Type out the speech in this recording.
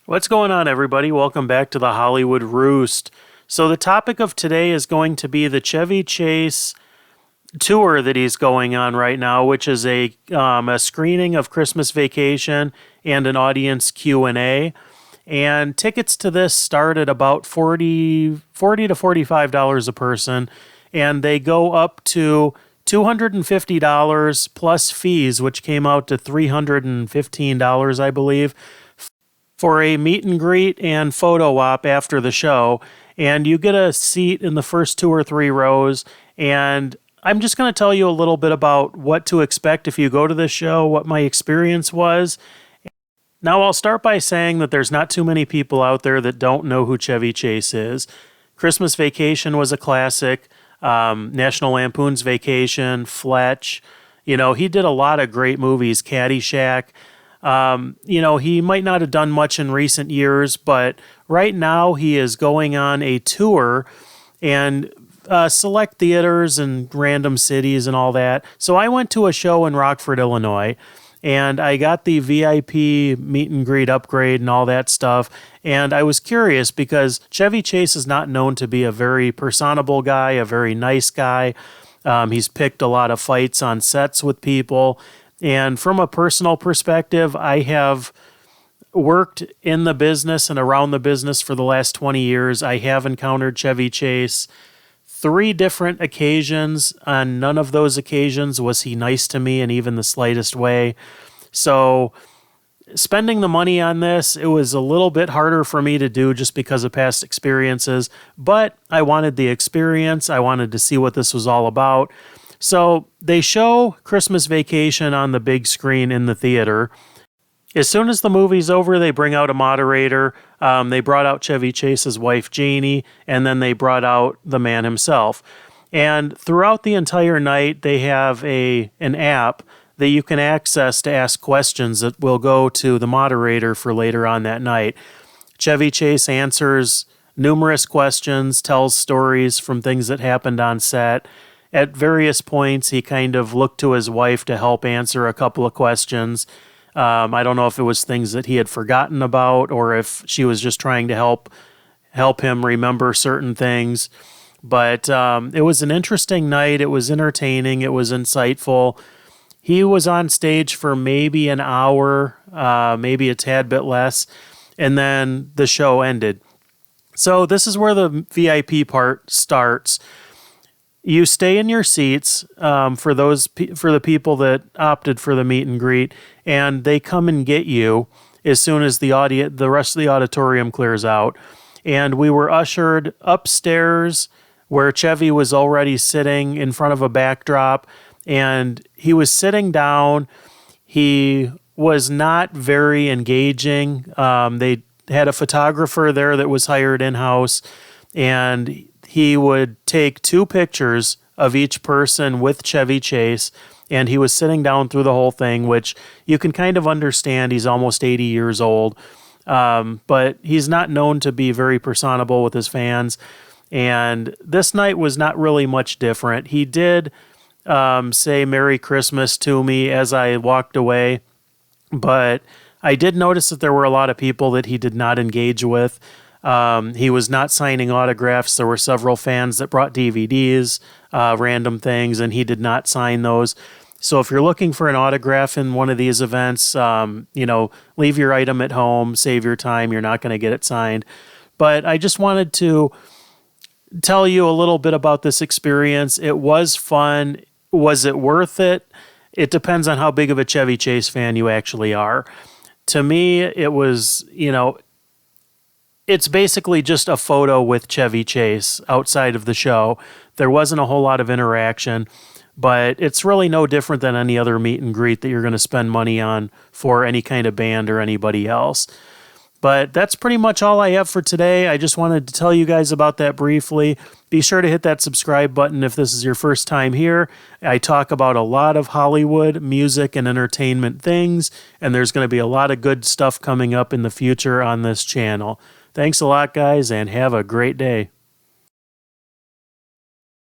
What's going on, everybody? Welcome back to the Hollywood Roost. So, the topic of today is going to be the Chevy Chase tour that he's going on right now, which is a screening of Christmas Vacation and an audience Q&A. And tickets to this start at about $40 to $45 a person, and they go up to $250 plus fees, which came out to $315, I believe, for a meet and greet and photo op after the show. And you get a seat in the first 2 or 3 rows. And I'm just going to tell you a little bit about what to expect if you go to this show, what my experience was. Now, I'll start by saying that there's not too many people out there that don't know who Chevy Chase is. Christmas Vacation was a classic. National Lampoon's Vacation, Fletch. He did a lot of great movies, Caddyshack. He might not have done much in recent years, but right now he is going on a tour and select theaters and random cities and all that. So I went to a show in Rockford, Illinois, and I got the VIP meet and greet upgrade and all that stuff. And I was curious because Chevy Chase is not known to be a very personable guy, a very nice guy. He's picked a lot of fights on sets with people. And from a personal perspective, I have worked in the business and around the business for the last 20 years. I have encountered Chevy Chase 3 different occasions. On none of those occasions was he nice to me in even the slightest way. So spending the money on this, it was a little bit harder for me to do just because of past experiences. But I wanted the experience. I wanted to see what this was all about. So they show Christmas Vacation on the big screen in the theater. As soon as the movie's over, they bring out a moderator. They brought out Chevy Chase's wife, Janie, and then they brought out the man himself. And throughout the entire night, they have an app that you can access to ask questions that will go to the moderator for later on that night. Chevy Chase answers numerous questions, tells stories from things that happened on set. At various points, he kind of looked to his wife to help answer a couple of questions. I don't know if it was things that he had forgotten about or if she was just trying to help him remember certain things. But it was an interesting night. It was entertaining. It was insightful. He was on stage for maybe an hour, maybe a tad bit less, and then the show ended. So this is where the VIP part starts. You stay in your seats for the people that opted for the meet and greet, and they come and get you as soon as the rest of the auditorium clears out. And we were ushered upstairs where Chevy was already sitting in front of a backdrop, and he was sitting down. He was not very engaging. They had a photographer there that was hired in-house, and he would take 2 pictures of each person with Chevy Chase, and he was sitting down through the whole thing, which you can kind of understand. He's almost 80 years old, but he's not known to be very personable with his fans, and this night was not really much different. He did say Merry Christmas to me as I walked away, but I did notice that there were a lot of people that he did not engage with. He was not signing autographs. There were several fans that brought DVDs, random things, and he did not sign those. So if you're looking for an autograph in one of these events, leave your item at home, save your time. You're not going to get it signed. But I just wanted to tell you a little bit about this experience. It was fun. Was it worth it? It depends on how big of a Chevy Chase fan you actually are. To me, it was, it's basically just a photo with Chevy Chase outside of the show. There wasn't a whole lot of interaction, but it's really no different than any other meet and greet that you're going to spend money on for any kind of band or anybody else. But that's pretty much all I have for today. I just wanted to tell you guys about that briefly. Be sure to hit that subscribe button if this is your first time here. I talk about a lot of Hollywood, music, and entertainment things, and there's going to be a lot of good stuff coming up in the future on this channel. Thanks a lot, guys, and have a great day.